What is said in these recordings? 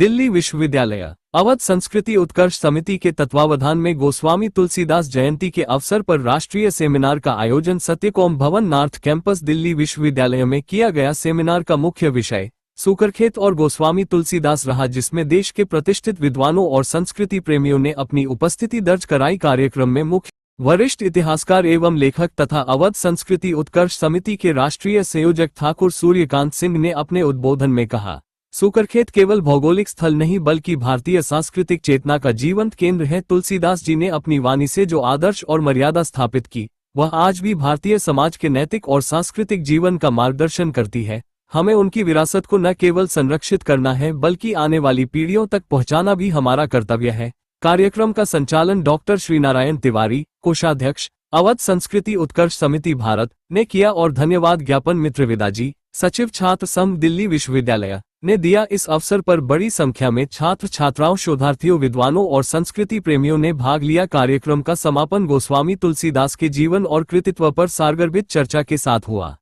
दिल्ली विश्वविद्यालय अवध संस्कृति उत्कर्ष समिति के तत्वावधान में गोस्वामी तुलसीदास जयंती के अवसर पर राष्ट्रीय सेमिनार का आयोजन सत्यकौम भवन नॉर्थ कैंपस दिल्ली विश्वविद्यालय में किया गया। सेमिनार का मुख्य विषय सूकरखेत और गोस्वामी तुलसीदास रहा, जिसमें देश के प्रतिष्ठित विद्वानों और संस्कृति प्रेमियों ने अपनी उपस्थिति दर्ज कराई। कार्यक्रम में मुख्य वरिष्ठ इतिहासकार एवं लेखक तथा अवध संस्कृति उत्कर्ष समिति के राष्ट्रीय संयोजक ठाकुर सूर्यकांत सिंह ने अपने उद्बोधन में कहा, सूकरखेत केवल भौगोलिक स्थल नहीं बल्कि भारतीय सांस्कृतिक चेतना का जीवंत केंद्र है। तुलसीदास जी ने अपनी वाणी से जो आदर्श और मर्यादा स्थापित की, वह आज भी भारतीय समाज के नैतिक और सांस्कृतिक जीवन का मार्गदर्शन करती है। हमें उनकी विरासत को न केवल संरक्षित करना है बल्कि आने वाली पीढ़ियों तक पहुंचाना भी हमारा कर्तव्य है। कार्यक्रम का संचालन डॉक्टर श्रीनारायण तिवारी, कोषाध्यक्ष अवध संस्कृति उत्कर्ष समिति भारत, ने किया और धन्यवाद ज्ञापन मित्रविदा जी, सचिव छात्र संघ दिल्ली विश्वविद्यालय, ने दिया। इस अवसर पर बड़ी संख्या में छात्र छात्राओं, शोधार्थियों, विद्वानों और संस्कृति प्रेमियों ने भाग लिया। कार्यक्रम का समापन गोस्वामी तुलसीदास के जीवन और कृतित्व पर सारगर्भित चर्चा के साथ हुआ।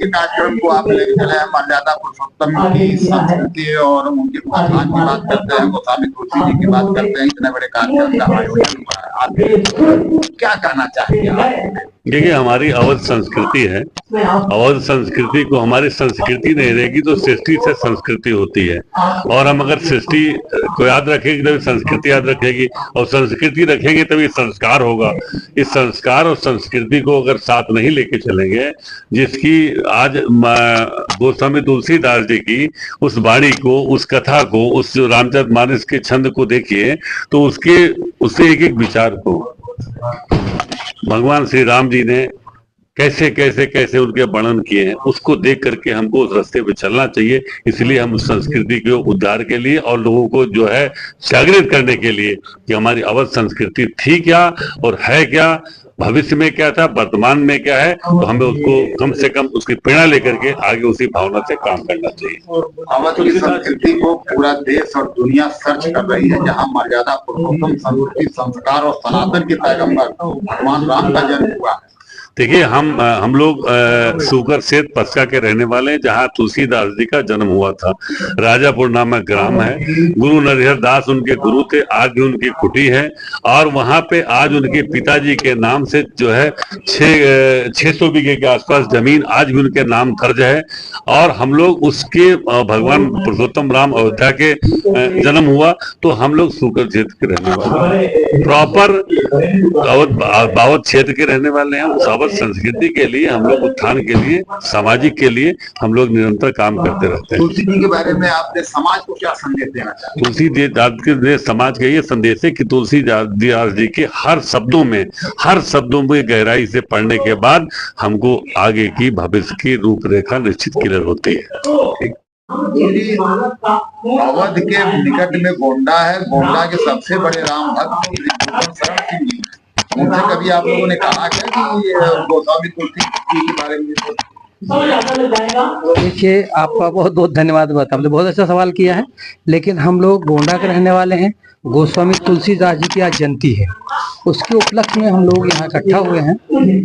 कार्यक्रम को आप लेके चले हैं, मर्यादा पुरुषोत्तम की संस्कृति और उनके उत्थान की बात करते हैं, गोस्वामी तुलसी जी की बात करते हैं। इतने बड़े कार्यक्रम का आयोजन हुआ है, आप क्या कहना चाहेंगे? देखिए, हमारी अवध संस्कृति है। अवध संस्कृति को, हमारी संस्कृति नहीं रहेगी तो सृष्टि से संस्कृति होती है, और हम अगर सृष्टि को याद रखेंगे तभी संस्कृति याद रखेगी, और संस्कृति रखेंगे तभी संस्कार होगा। इस संस्कार और संस्कृति को अगर साथ नहीं लेके चलेंगे, जिसकी आज गोस्वामी तुलसीदास जी की उस वाणी को, उस कथा को, उस रामचरितमानस के छंद को देखिए तो उससे एक एक विचार को भगवान श्री राम जी ने कैसे कैसे कैसे उनके वर्णन किए हैं, उसको देख करके हमको उस रास्ते पे चलना चाहिए। इसलिए हम उस संस्कृति के उद्धार के लिए और लोगों को जो है जागृत करने के लिए कि हमारी अवध संस्कृति थी क्या और है क्या, भविष्य में क्या था, वर्तमान में क्या है, तो हमें उसको कम से कम उसकी प्रेरणा लेकर के आगे उसी भावना से काम करना चाहिए। अवध की संस्कृति को पूरा देश और दुनिया सर्च कर रही है, जहाँ मर्यादा पुरुषोत्तम संस्कृति, संस्कार और सनातन के पैगंबर भगवान राम का जन्म हुआ है। देखिए, हम लोग सूकरखेत पसका के रहने वाले हैं, जहाँ तुलसीदास जी का जन्म हुआ था। राजापुर नामक ग्राम है। गुरु नरहर दास उनके गुरु थे, आज भी उनकी कुटी है, और वहाँ पे आज उनके पिताजी के नाम से जो है 600 बीघे के आसपास जमीन आज भी उनके नाम दर्ज है। और हम लोग उसके भगवान पुरुषोत्तम राम अयोध्या के जन्म हुआ तो हम लोग सूकरखेत के रहने वाले, प्रॉपर अवध क्षेत्र के रहने वाले हैं। संस्कृति के लिए हम लोग, उत्थान के लिए, सामाजिक के लिए हम लोग निरंतर काम करते रहते हैं। तुलसी जी के बारे में आपने समाज को क्या संदेश देना चाहिए? तुलसीदास के समाज का ये संदेश है कि तुलसीदास जी के हर शब्दों में गहराई से पढ़ने के बाद हमको आगे की भविष्य की रूपरेखा निश्चित क्लियर होती है। अवध के निकट में गोंडा है, गोंडा के सबसे बड़े राम भक्त शरण सिंह जी, उनसे कभी आप लोगों ने कहा क्या कि गोस्वामी तुलसी जी के बारे में? देखिए, आपका बहुत बहुत धन्यवाद, आपने बहुत अच्छा सवाल किया है। लेकिन हम लोग गोंडा के रहने वाले हैं। गोस्वामी तुलसीदास जी की आज जयंती है, उसके उपलक्ष्य में हम लोग यहाँ इकट्ठा हुए हैं।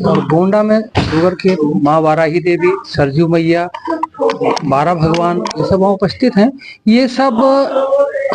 और गोंडा में सूकरखेत, माँ वाराही देवी, सरजू मैया, 12 भगवान, ये सब वहाँ उपस्थित हैं। ये सब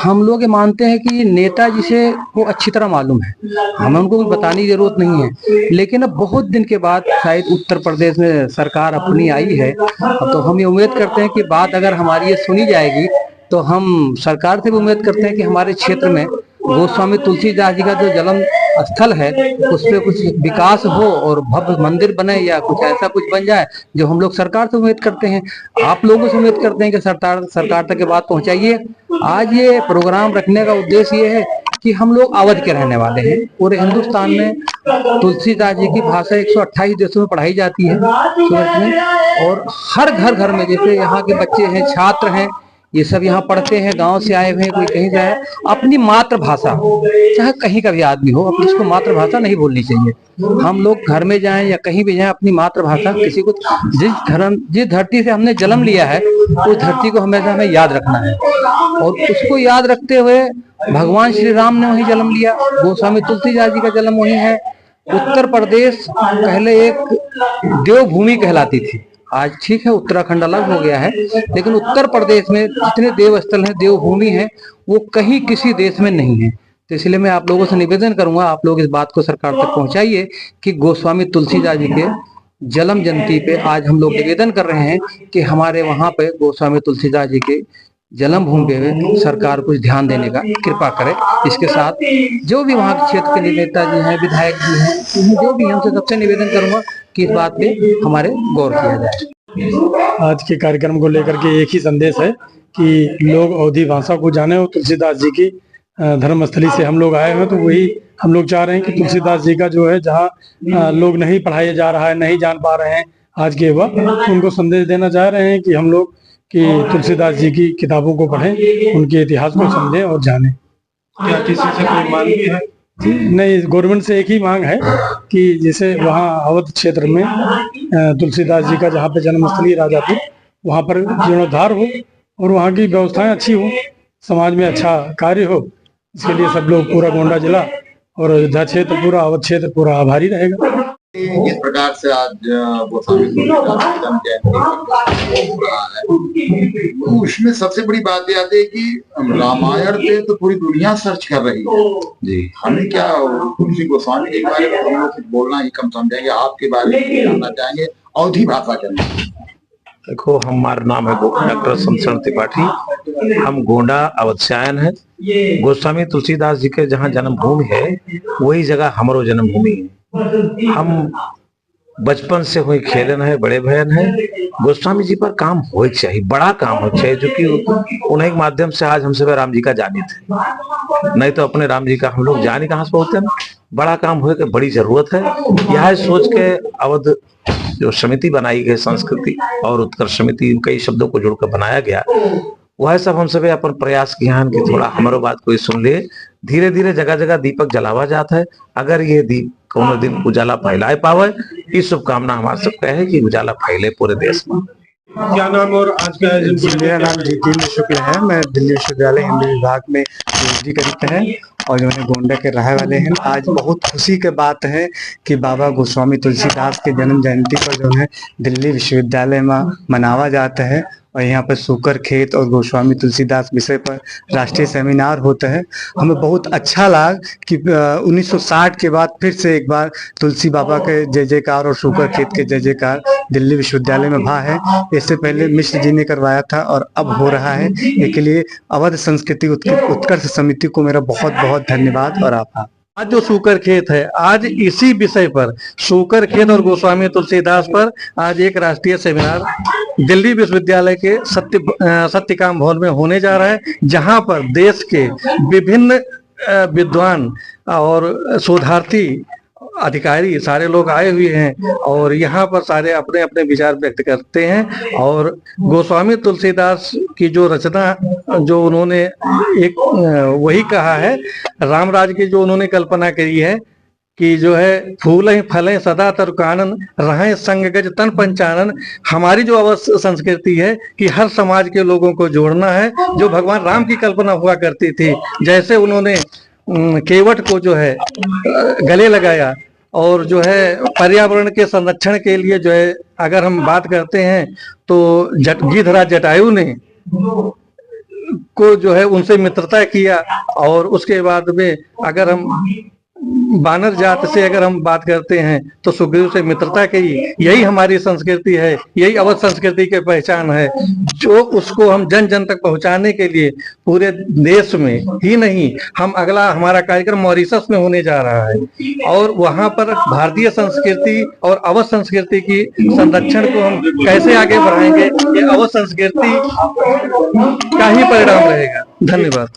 हम लोग ये मानते हैं कि नेताजी से वो अच्छी तरह मालूम है, हमें उनको कुछ बताने की जरूरत नहीं है। लेकिन अब बहुत दिन के बाद शायद उत्तर प्रदेश में सरकार अपनी आई है, तो हम ये उम्मीद करते हैं कि बात अगर हमारी ये सुनी जाएगी तो हम सरकार से भी उम्मीद करते हैं कि हमारे क्षेत्र में गोस्वामी तुलसीदास जी का जो जन्म स्थल है उस पर कुछ विकास हो और भव्य मंदिर बने या कुछ ऐसा कुछ बन जाए, जो हम लोग सरकार से उम्मीद करते हैं, आप लोगों से उम्मीद करते हैं कि सरकार तक ये बात पहुंचाइए। आज ये प्रोग्राम रखने का उद्देश्य ये है कि हम लोग अवध के रहने वाले हैं। पूरे हिंदुस्तान में तुलसीदास जी की भाषा 128 देशों में पढ़ाई जाती है सूरत में, और हर घर में, जैसे यहाँ के बच्चे हैं, छात्र हैं, ये सब यहाँ पढ़ते हैं, गांव से आए हुए हैं, कोई कहीं जाए, अपनी मातृभाषा, चाहे कहीं का भी आदमी हो, अपनी इसको मातृभाषा नहीं भूलनी चाहिए। हम लोग घर में जाएं या कहीं भी जाएं, अपनी मातृभाषा, किसी को जिस धरती से हमने जन्म लिया है उस धरती को हमेशा हमें याद रखना है। और उसको याद रखते हुए भगवान श्री राम ने वहीं जन्म लिया, गोस्वामी तुलसीदास जी का जन्म वहीं है। उत्तर प्रदेश पहले एक देवभूमि कहलाती थी, आज ठीक है उत्तराखंड अलग हो गया है, लेकिन उत्तर प्रदेश में जितने देवस्थल हैं, देवभूमि है, वो कहीं किसी देश में नहीं है। तो इसलिए मैं आप लोगों से निवेदन करूंगा, आप लोग इस बात को सरकार तक पहुंचाइए कि गोस्वामी तुलसीदास जी के जन्म जयंती पे आज हम लोग निवेदन कर रहे हैं कि हमारे वहां पे गोस्वामी तुलसीदास जी के जन्मभूमि पे सरकार कुछ ध्यान देने का कृपा करे। इसके साथ जो भी वहाँ के क्षेत्र के नेता जी हैं, विधायक जी हैं, जो भी, हमसे सबसे निवेदन करूंगा कि इस बात पे हमारे गौर किया जाए। आज के कार्यक्रम को लेकर के एक ही संदेश है कि लोग अवधी भाषा को जाने और तुलसीदास जी की धर्मस्थली से हम लोग आए हैं, तो वही हम लोग चाह रहे हैं कि तुलसीदास जी का जो है जहाँ लोग नहीं पढ़ाया जा रहा है, नहीं जान पा रहे हैं आज के युवा, उनको संदेश देना चाह रहे हैं कि हम लोग कि तुलसीदास जी की किताबों को पढ़ें, उनके इतिहास को समझें और जानें। क्या किसी से कोई मांग भी है? नहीं, गवर्नमेंट से एक ही मांग है कि जैसे वहाँ अवध क्षेत्र में तुलसीदास जी का जहाँ पे जन्मस्थली राजापुर, वहाँ पर जीर्णोद्धार हो और वहाँ की व्यवस्थाएं अच्छी हो, समाज में अच्छा कार्य हो। इसके लिए सब लोग, पूरा गोंडा जिला और अयोध्या क्षेत्र, पूरा अवध क्षेत्र पूरा आभारी रहेगा। इस प्रकार से आज गोस्वामी तुलसीदास की जन्म जयंती हो रहा है, उसमें सबसे बड़ी बात यह आती है कि रामायण पे तो पूरी दुनिया सर्च कर रही है जी। हमें क्या तुलसी गोस्वामी के बारे में हम लोग बोलना ही कम समझेंगे, आपके बारे में जानना चाहेंगे अवधी भाषा के अंदर। देखो, हमारा नाम है डॉक्टर शमशेर त्रिपाठी, हम गोंडा अवध से आए हैं। गोस्वामी तुलसीदास जी के जहाँ जन्मभूमि है वही जगह हमारो जन्मभूमि है। हम बचपन से हुई खेलन है, बड़े बहन है। गोस्वामी जी पर काम हो चाहिए, बड़ा काम हो चाहिए, जो कि उन्हीं के माध्यम से आज हम सब राम जी का जाने थे, नहीं तो अपने राम जी का हम लोग जाने कहाँ से पहुंचते हैं। बड़ा काम होने की बड़ी जरूरत है। यह सोच के अवध जो समिति बनाई गई, संस्कृति और उत्कर्ष समिति, कई शब्दों को जोड़कर बनाया गया, वह सब हम सब अपन प्रयास किया कि थोड़ा हमारो बात कोई सुन ले। धीरे धीरे जगह जगह दीपक जलावा जाता है। अगर ये दीप कोनो दिन उजाला फैलाए पावे, इस शुभकामना हमारे सबका है कि उजाला फैले पूरे देश में। क्या नाम और आज का? मेरा नाम जितेंद्र शुक्ल है, मैं दिल्ली विश्वविद्यालय हिंदी विभाग में पीएचडी करते हैं और जो है गोंडा के रहने वाले हैं। आज बहुत खुशी की बात है कि बाबा गोस्वामी तुलसीदास के जन्म जयंती पर जो है दिल्ली विश्वविद्यालय में मनावा जाता है और यहाँ पर सूकर खेत और गोस्वामी तुलसीदास विषय पर राष्ट्रीय सेमिनार होता है। हमें बहुत अच्छा लगा कि 1960 के बाद फिर से एक बार तुलसी बाबा के जय जयकार और सूकर खेत के जय जयकार दिल्ली विश्वविद्यालय में भा है। इससे पहले मिश्र जी ने करवाया था और अब हो रहा है। इसके लिए अवध संस्कृति उत्कर्ष समिति को मेरा बहुत बहुत धन्यवाद और आभार। आज जो सूकर खेत है, आज इसी विषय पर, सूकर खेत और गोस्वामी तुलसीदास पर आज एक राष्ट्रीय सेमिनार दिल्ली विश्वविद्यालय के सत्यकाम भवन में होने जा रहा है, जहां पर देश के विभिन्न विद्वान और शोधार्थी अधिकारी सारे लोग आए हुए हैं और यहाँ पर सारे अपने अपने विचार व्यक्त करते हैं। और गोस्वामी तुलसीदास की जो रचना, जो उन्होंने एक वही कहा है, रामराज की जो उन्होंने कल्पना करी है कि जो है फूल फलें सदा तरुकानन, रहें संग गज तन पंचानन। हमारी जो अवश्य संस्कृति है कि हर समाज के लोगों को जोड़ना है, जो भगवान राम की कल्पना हुआ करती थी। जैसे उन्होंने केवट को जो है गले लगाया और जो है पर्यावरण के संरक्षण के लिए जो है, अगर हम बात करते हैं तो गिद्धराज जटायु ने को जो है उनसे मित्रता किया। और उसके बाद में अगर हम बानर जात से अगर हम बात करते हैं तो सुग्रीव से मित्रता की। यही हमारी संस्कृति है, यही अवध संस्कृति की पहचान है, जो उसको हम जन जन तक पहुंचाने के लिए पूरे देश में ही नहीं, हम अगला हमारा कार्यक्रम मॉरिशस में होने जा रहा है और वहां पर भारतीय संस्कृति और अवध संस्कृति की संरक्षण को हम कैसे आगे बढ़ाएंगे, ये अवध संस्कृति का ही परिणाम रहेगा। धन्यवाद।